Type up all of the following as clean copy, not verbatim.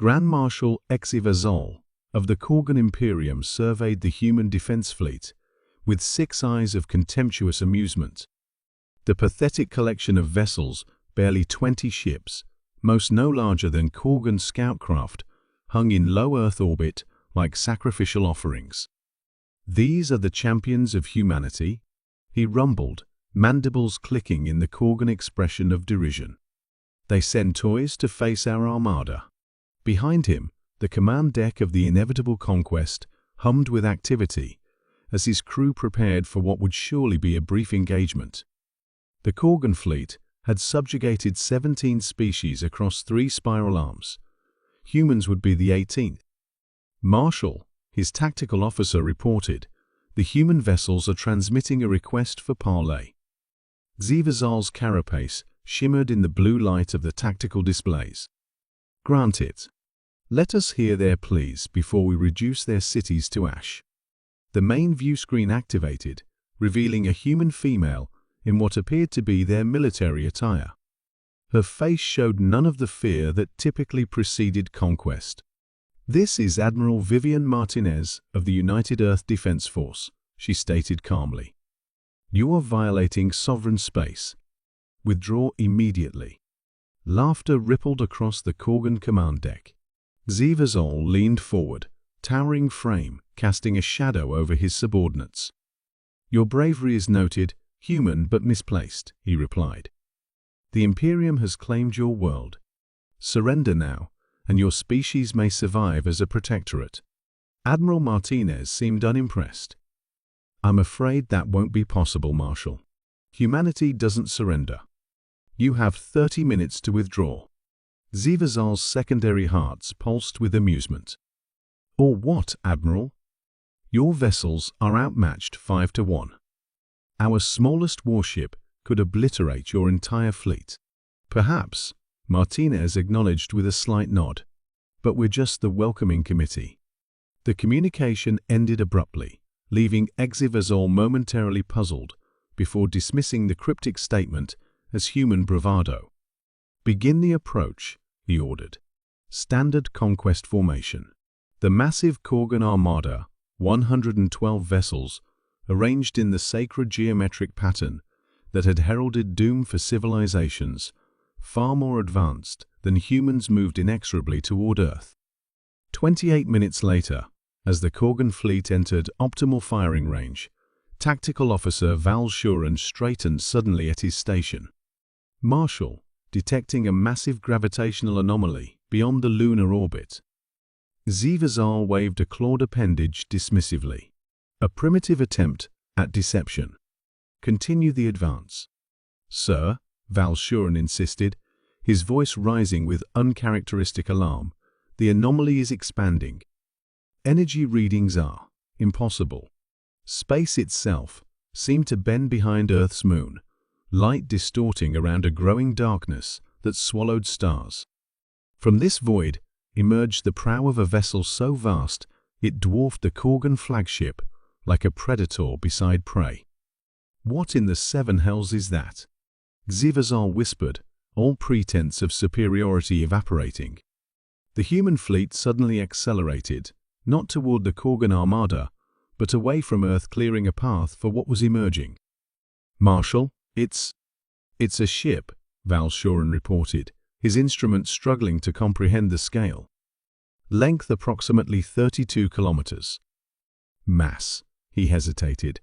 Grand Marshal HFY of the Korgan Imperium surveyed the human defense fleet with 6 eyes of contemptuous amusement. The pathetic collection of vessels, barely 20 ships, most no larger than Korgan scout craft, hung in low Earth orbit like sacrificial offerings. "These are the champions of humanity?" he rumbled, mandibles clicking in the Korgan expression of derision. "They send toys to face our armada." Behind him, the command deck of the inevitable conquest hummed with activity as his crew prepared for what would surely be a brief engagement. The Korgan fleet had subjugated 17 species across 3 spiral arms. Humans would be the 18th. "Marshal," his tactical officer reported, "the human vessels are transmitting a request for parley." HFY's carapace shimmered in the blue light of the tactical displays. "Grant it. Let us hear their pleas before we reduce their cities to ash." The main view screen activated, revealing a human female in what appeared to be their military attire. Her face showed none of the fear that typically preceded conquest. "This is Admiral Vivian Martinez of the United Earth Defense Force," she stated calmly. "You are violating sovereign space. Withdraw immediately." Laughter rippled across the Korgan command deck. HFY leaned forward, towering frame casting a shadow over his subordinates. "Your bravery is noted, human but misplaced," he replied. "The Imperium has claimed your world. Surrender now, and your species may survive as a protectorate." Admiral Martinez seemed unimpressed. "I'm afraid that won't be possible, Marshal. Humanity doesn't surrender. You have 30 minutes to withdraw." HFY's secondary hearts pulsed with amusement. "Or what, Admiral? Your vessels are outmatched 5-1. Our smallest warship could obliterate your entire fleet." "Perhaps," Martinez acknowledged with a slight nod, "but we're just the welcoming committee." The communication ended abruptly, leaving HFY momentarily puzzled before dismissing the cryptic statement as human bravado. "Begin the approach," he ordered. Standard conquest formation. The massive Korgan armada, 112 vessels, arranged in the sacred geometric pattern that had heralded doom for civilizations far more advanced than humans, moved inexorably toward Earth. 28 minutes later, as the Korgan fleet entered optimal firing range, Tactical Officer Val Shuren straightened suddenly at his station. "Marshal," detecting a massive gravitational anomaly beyond the lunar orbit. HFY waved a clawed appendage dismissively. "A primitive attempt at deception. Continue the advance." "Sir," Val Shuren insisted, his voice rising with uncharacteristic alarm, "the anomaly is expanding. Energy readings are impossible. Space itself seemed to bend behind Earth's moon, light distorting around a growing darkness that swallowed stars. From this void emerged the prow of a vessel so vast it dwarfed the Korgan flagship like a predator beside prey." "What in the 7 hells is that?" HFY whispered, all pretense of superiority evaporating. The human fleet suddenly accelerated, not toward the Korgan armada, but away from Earth, clearing a path for what was emerging. "Marshal, it's a ship," Val Shuren reported, his instrument struggling to comprehend the scale. "Length approximately 32 kilometers. Mass," he hesitated,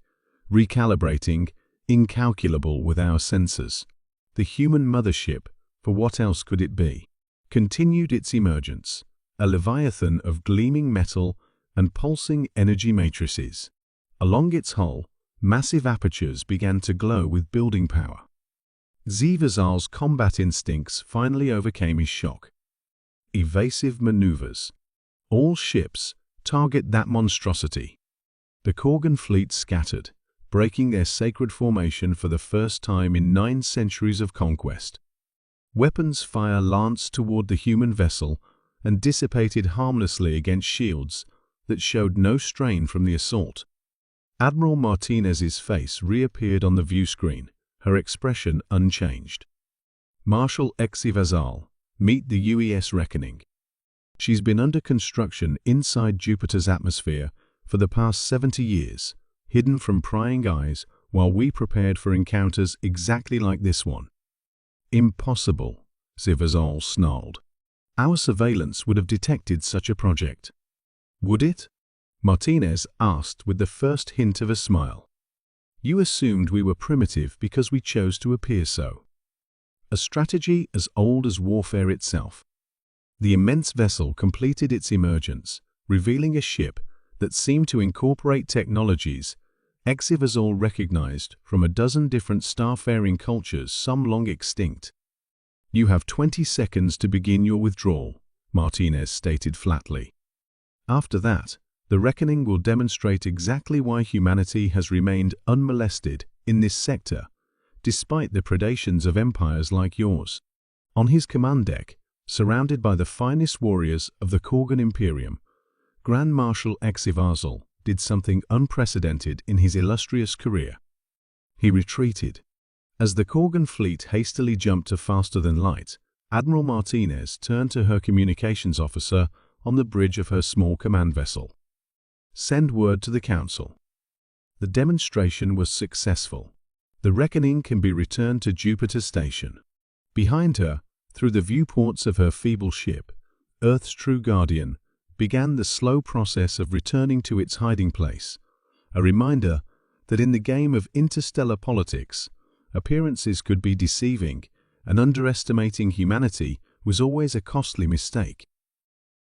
recalibrating, "incalculable with our sensors. The human mothership, for what else could it be?" Continued its emergence, a leviathan of gleaming metal and pulsing energy matrices. Along its hull, massive apertures began to glow with building power. HFY's combat instincts finally overcame his shock. Evasive maneuvers. "All ships, target that monstrosity." The Korgan fleet scattered, breaking their sacred formation for the first time in 9 centuries of conquest. Weapons fire lanced toward the human vessel and dissipated harmlessly against shields that showed no strain from the assault. Admiral Martinez's face reappeared on the view screen, her expression unchanged. "Marshal HFY, meet the UES reckoning." She's been under construction inside Jupiter's atmosphere for the past 70 years, hidden from prying eyes while we prepared for encounters exactly like this one. Impossible, Zivazol snarled. Our surveillance would have detected such a project. Would it? Martinez asked with the first hint of a smile. You assumed we were primitive because we chose to appear so. A strategy as old as warfare itself. The immense vessel completed its emergence, revealing a ship that seemed to incorporate technologies Zivazol recognized from a dozen different starfaring cultures, some long extinct. You have 20 seconds to begin your withdrawal, Martinez stated flatly. After that, the reckoning will demonstrate exactly why humanity has remained unmolested in this sector, despite the predations of empires like yours. On his command deck, surrounded by the finest warriors of the Korgan Imperium, Grand Marshal Zivazol did something unprecedented in his illustrious career. He retreated. As the Korgan fleet hastily jumped to faster than light, Admiral Martinez turned to her communications officer on the bridge of her small command vessel. Send word to the Council. The demonstration was successful. The reckoning can be returned to Jupiter Station. Behind her, through the viewports of her feeble ship, Earth's true guardian began the slow process of returning to its hiding place, a reminder that in the game of interstellar politics, appearances could be deceiving, and underestimating humanity was always a costly mistake.